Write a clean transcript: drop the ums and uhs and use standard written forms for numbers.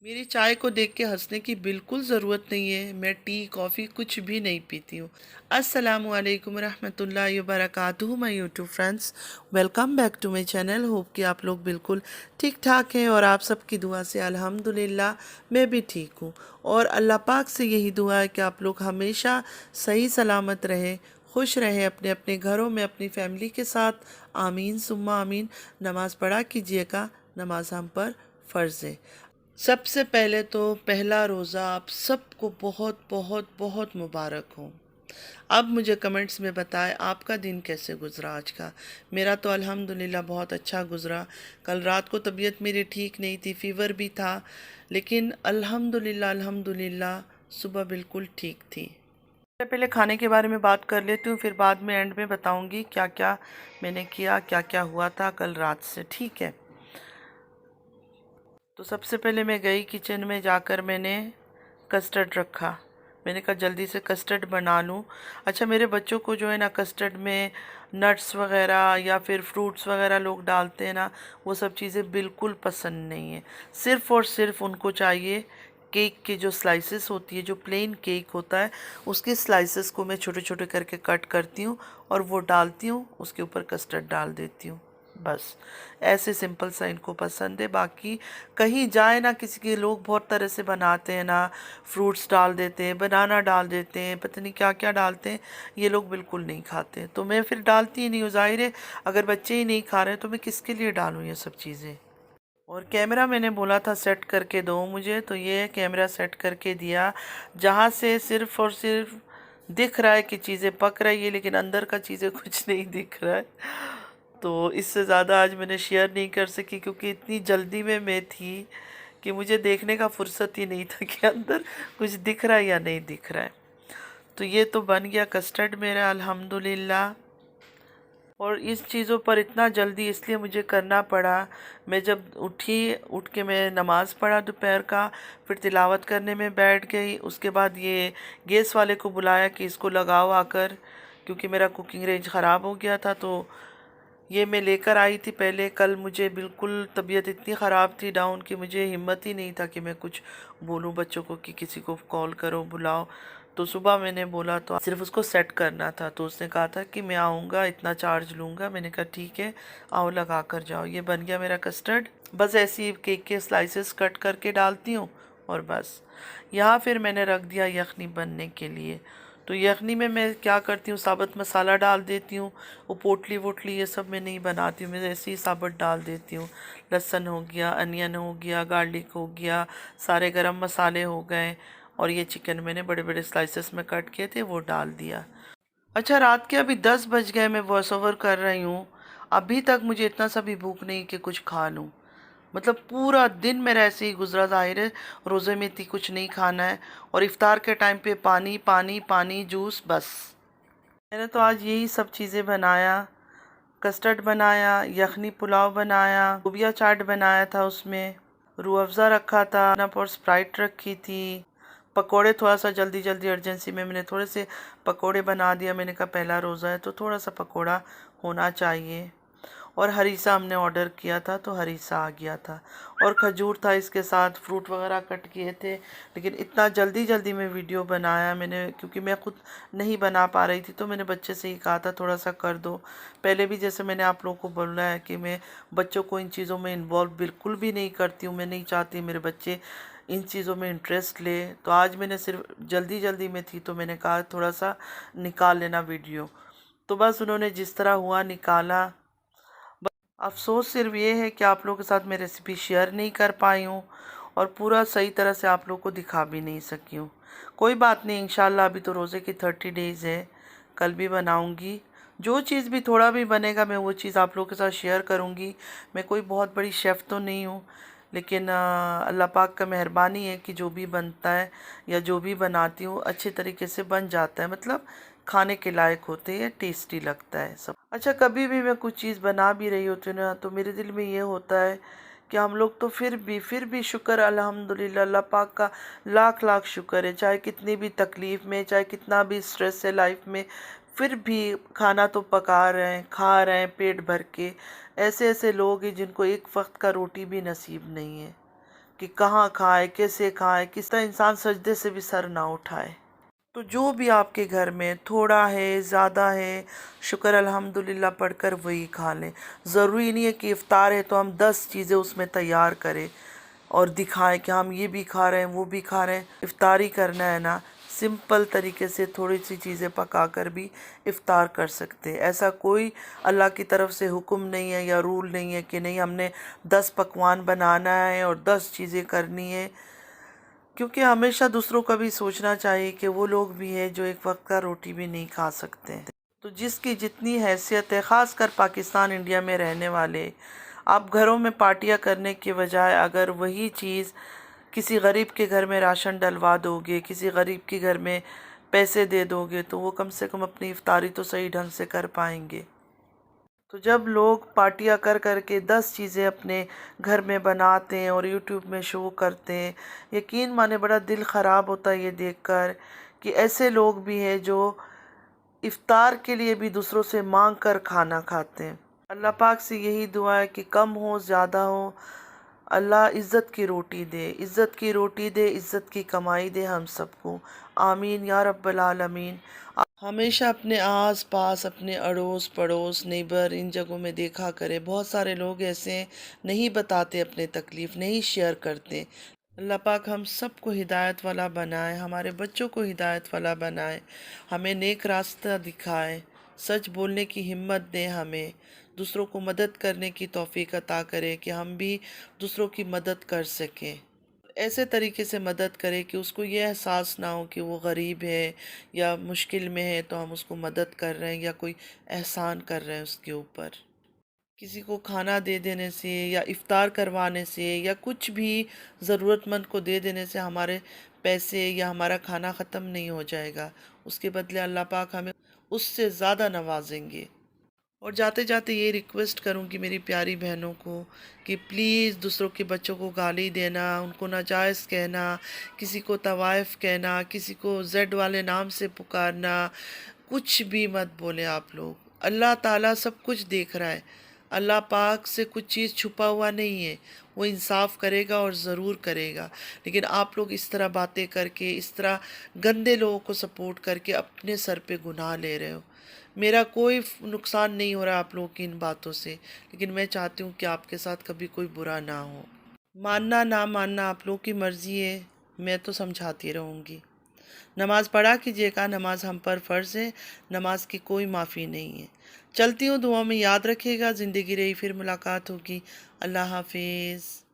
मेरी चाय को देख के हंसने की बिल्कुल ज़रूरत नहीं है। मैं टी कॉफ़ी कुछ भी नहीं पीती हूँ। अस्सलामु अलैकुम रहमतुल्लाहि व बरकातुहू my YouTube friends, welcome back to my channel. Hope कि आप लोग बिल्कुल ठीक ठाक हैं और आप सबकी दुआ से अल्हम्दुलिल्लाह मैं भी ठीक हूँ। और अल्लाह पाक से यही दुआ है कि आप लोग हमेशा सही सलामत रहें, खुश रहें अपने अपने घरों में अपनी फैमिली के साथ। आमीन सुम्मा आमीन। नमाज़ पढ़ा कीजिएगा, नमाज हम पर फ़र्ज़ है। सबसे पहले तो पहला रोज़ा आप सबको बहुत बहुत बहुत मुबारक हो। अब मुझे कमेंट्स में बताएं आपका दिन कैसे गुज़रा आज का। मेरा तो अल्हम्दुलिल्लाह बहुत अच्छा गुज़रा। कल रात को तबीयत मेरी ठीक नहीं थी, फ़ीवर भी था, लेकिन अल्हम्दुलिल्लाह अल्हम्दुलिल्लाह सुबह बिल्कुल ठीक थी। सबसे पहले खाने के बारे में बात कर लेती हूँ, फिर बाद में एंड में बताऊँगी क्या क्या मैंने किया, क्या क्या हुआ था कल रात से, ठीक है। तो सबसे पहले मैं गई किचन में, जाकर मैंने कस्टर्ड रखा। मैंने कहा जल्दी से कस्टर्ड बना लूँ। अच्छा, मेरे बच्चों को जो है ना कस्टर्ड में नट्स वगैरह या फिर फ्रूट्स वगैरह लोग डालते हैं ना, वो सब चीज़ें बिल्कुल पसंद नहीं है। सिर्फ़ और सिर्फ उनको चाहिए केक के जो स्लाइसेस होती है, जो प्लेन केक होता है, उसके स्लाइसेस को मैं छोटे छोटे करके कट करती हूँ और वो डालती हूँ, उसके ऊपर कस्टर्ड डाल देती हूँ। बस ऐसे सिंपल सा इनको पसंद है। बाकी कहीं जाए ना, किसी के लोग बहुत तरह से बनाते हैं ना, फ्रूट्स डाल देते हैं, बनाना डाल देते हैं, पता नहीं क्या क्या डालते हैं, ये लोग बिल्कुल नहीं खाते। तो मैं फिर डालती ही नहीं हूँ। ज़ाहिर है अगर बच्चे ही नहीं खा रहे तो मैं किसके लिए डालूँ ये सब चीज़ें। और कैमरा मैंने बोला था सेट करके दो मुझे, तो ये कैमरा सेट करके दिया, जहाँ से सिर्फ़ और सिर्फ दिख रहा है कि चीज़ें पक रही है, लेकिन अंदर का चीज़ें कुछ नहीं दिख रहा है। तो इससे ज़्यादा आज मैंने शेयर नहीं कर सकी, क्योंकि इतनी जल्दी में मैं थी कि मुझे देखने का फुर्सत ही नहीं था कि अंदर कुछ दिख रहा है या नहीं दिख रहा है। तो ये तो बन गया कस्टर्ड मेरा अल्हम्दुलिल्लाह। और इस चीज़ों पर इतना जल्दी इसलिए मुझे करना पड़ा, मैं जब उठी, उठ के मैं नमाज़ पढ़ा दोपहर का, फिर तिलावत करने में बैठ गई। उसके बाद ये गैस वाले को बुलाया कि इसको लगाओ आकर, क्योंकि मेरा कुकिंग रेंज ख़राब हो गया था। तो ये मैं लेकर आई थी पहले। कल मुझे बिल्कुल तबीयत इतनी ख़राब थी डाउन कि मुझे हिम्मत ही नहीं था कि मैं कुछ बोलूँ बच्चों को कि किसी को कॉल करो बुलाओ। तो सुबह मैंने बोला तो सिर्फ उसको सेट करना था, तो उसने कहा था कि मैं आऊँगा, इतना चार्ज लूँगा। मैंने कहा ठीक है, आओ लगा कर जाओ। ये बन गया मेरा कस्टर्ड। बस ऐसे ही केक के स्लाइसेस कट करके डालती हूँ और बस। यहाँ फिर मैंने रख दिया यखनी बनने के लिए। तो यखनी में मैं क्या करती हूँ, साबुत मसाला डाल देती हूँ। वो पोटली वोटली ये सब मैं नहीं बनाती हूँ, मैं ऐसे ही साबुत डाल देती हूँ। लहसुन हो गया, अनियन हो गया, गार्लिक हो गया, सारे गरम मसाले हो गए, और ये चिकन मैंने बड़े बड़े स्लाइसेस में कट किए थे वो डाल दिया। अच्छा, रात के अभी 10 बज गए, मैं वॉइस ओवर कर रही हूँ। अभी तक मुझे इतना सा भी भूख नहीं कि कुछ खा लूँ। मतलब पूरा दिन मेरा ऐसे ही गुजरा। ज़ाहिर है रोज़े में इतनी कुछ नहीं खाना है, और इफ्तार के टाइम पे पानी पानी पानी, जूस, बस। मैंने तो आज यही सब चीज़ें बनाया। कस्टर्ड बनाया, यखनी पुलाव बनाया, लोबिया चाट बनाया था, उसमें रूह अफ़ज़ा रखा था, नप और स्प्राइट रखी थी। पकोड़े थोड़ा सा जल्दी जल्दी अर्जेंसी में मैंने थोड़े से पकोड़े बना दिया। मैंने कहा पहला रोज़ा है तो थोड़ा सा पकोड़ा होना चाहिए। और हरीसा हमने ऑर्डर किया था तो हरीसा आ गया था, और खजूर था इसके साथ, फ्रूट वगैरह कट किए थे। लेकिन इतना जल्दी जल्दी में वीडियो बनाया मैंने, क्योंकि मैं खुद नहीं बना पा रही थी, तो मैंने बच्चे से ही कहा था थोड़ा सा कर दो। पहले भी जैसे मैंने आप लोगों को बोला है कि मैं बच्चों को इन चीज़ों में इन्वॉल्व बिल्कुल भी नहीं करती हूँ। मैं नहीं चाहती मेरे बच्चे इन चीज़ों में इंटरेस्ट ले। तो आज मैंने सिर्फ जल्दी जल्दी में थी, तो मैंने कहा थोड़ा सा निकाल लेना वीडियो। तो बस उन्होंने जिस तरह हुआ निकाला। अफ़सोस सिर्फ ये है कि आप लोगों के साथ मैं रेसिपी शेयर नहीं कर पाई हूँ, और पूरा सही तरह से आप लोगों को दिखा भी नहीं सकी हूँ। कोई बात नहीं, इंशाल्लाह अभी तो रोज़े की 30 डेज़ है, कल भी बनाऊँगी। जो चीज़ भी थोड़ा भी बनेगा मैं वो चीज़ आप लोगों के साथ शेयर करूँगी। मैं कोई बहुत बड़ी शेफ़ तो नहीं हूँ, लेकिन अल्लाह पाक का मेहरबानी है कि जो भी बनता है या जो भी बनाती हूँ अच्छे तरीके से बन जाता है। मतलब खाने के लायक होते हैं, टेस्टी लगता है सब। अच्छा, कभी भी मैं कुछ चीज़ बना भी रही होती हूँ ना, तो मेरे दिल में ये होता है कि हम लोग तो फिर भी शुक्र अल्हम्दुलिल्लाह, अल्लाह पाक का लाख लाख शुक्र है। चाहे कितनी भी तकलीफ़ में, चाहे कितना भी स्ट्रेस है लाइफ में, फिर भी खाना तो पका रहे हैं, खा रहे हैं पेट भर के। ऐसे ऐसे लोग हैं जिनको एक वक्त का रोटी भी नसीब नहीं है। कि कहाँ खाए, कैसे खाए, किस तरह इंसान सजदे से भी सर ना उठाए। तो जो भी आपके घर में थोड़ा है, ज़्यादा है, शुक्र अल्हम्दुलिल्लाह पढ़कर वही खा लें। ज़रूरी नहीं है कि इफ़्तार है तो हम 10 चीज़ें उसमें तैयार करें और दिखाएं कि हम ये भी खा रहे हैं, वो भी खा रहे हैं। इफ़्तारी करना है ना, सिंपल तरीके से थोड़ी सी चीज़ें पका कर भी इफ़्तार कर सकते हैं। ऐसा कोई अल्लाह की तरफ से हुक्म नहीं है या रूल नहीं है कि नहीं हमने 10 पकवान बनाना है और 10 चीज़ें करनी है। क्योंकि हमेशा दूसरों का भी सोचना चाहिए कि वो लोग भी हैं जो एक वक्त का रोटी भी नहीं खा सकते हैं। तो जिसकी जितनी हैसियत है, ख़ासकर पाकिस्तान इंडिया में रहने वाले, आप घरों में पार्टियां करने के बजाय अगर वही चीज़ किसी गरीब के घर में राशन डलवा दोगे, किसी गरीब के घर में पैसे दे दोगे, तो वो कम से कम अपनी इफ्तारी तो सही ढंग से कर पाएंगे। तो जब लोग पार्टियां कर कर के 10 चीज़ें अपने घर में बनाते हैं और यूट्यूब में शो करते हैं, यकीन माने बड़ा दिल ख़राब होता है ये देखकर कि ऐसे लोग भी हैं जो इफ्तार के लिए भी दूसरों से मांग कर खाना खाते हैं। अल्लाह पाक से यही दुआ है कि कम हो ज़्यादा हो, अल्लाह इज़्ज़त की रोटी दे, इज़्ज़त की रोटी दे, इज़्ज़त की कमाई दे हम सबको। आमीन या रब्बल आलमीन। हमेशा अपने आस पास, अपने अड़ोस पड़ोस, नेबर, इन जगहों में देखा करें। बहुत सारे लोग ऐसे हैं, नहीं बताते अपने तकलीफ़, नहीं शेयर करते। अल्लाह पाक हम सबको हिदायत वाला बनाए, हमारे बच्चों को हिदायत वाला बनाए, हमें नेक रास्ता दिखाए, सच बोलने की हिम्मत दे, हमें दूसरों को मदद करने की तौफीक अता करे कि हम भी दूसरों की मदद कर सकें। ऐसे तरीके से मदद करें कि उसको ये एहसास ना हो कि वो गरीब है या मुश्किल में है तो हम उसको मदद कर रहे हैं या कोई एहसान कर रहे हैं उसके ऊपर। किसी को खाना दे देने से या इफ्तार करवाने से या कुछ भी ज़रूरतमंद को दे देने से हमारे पैसे या हमारा खाना ख़त्म नहीं हो जाएगा। उसके बदले अल्लाह पाक हमें उससे ज़्यादा नवाजेंगे। और जाते जाते ये रिक्वेस्ट करूँगी मेरी प्यारी बहनों को कि प्लीज़ दूसरों के बच्चों को गाली देना, उनको नाजायज़ कहना, किसी को तवाइफ कहना, किसी को जेड वाले नाम से पुकारना, कुछ भी मत बोले आप लोग। अल्लाह ताला सब कुछ देख रहा है। अल्लाह पाक से कुछ चीज़ छुपा हुआ नहीं है। वो इंसाफ करेगा और ज़रूर करेगा। लेकिन आप लोग इस तरह बातें करके, इस तरह गंदे लोगों को सपोर्ट करके अपने सर पे गुनाह ले रहे हो। मेरा कोई नुकसान नहीं हो रहा आप लोगों की इन बातों से, लेकिन मैं चाहती हूँ कि आपके साथ कभी कोई बुरा ना हो। मानना ना मानना आप लोगों की मर्ज़ी है, मैं तो समझाती रहूँगी। नमाज़ पढ़ा कीजिएगा, नमाज हम पर फ़र्ज़ है, नमाज की कोई माफ़ी नहीं है। चलती हूँ, दुआ में याद रखिएगा। ज़िंदगी रही फिर मुलाकात होगी। अल्लाह हाफिज़।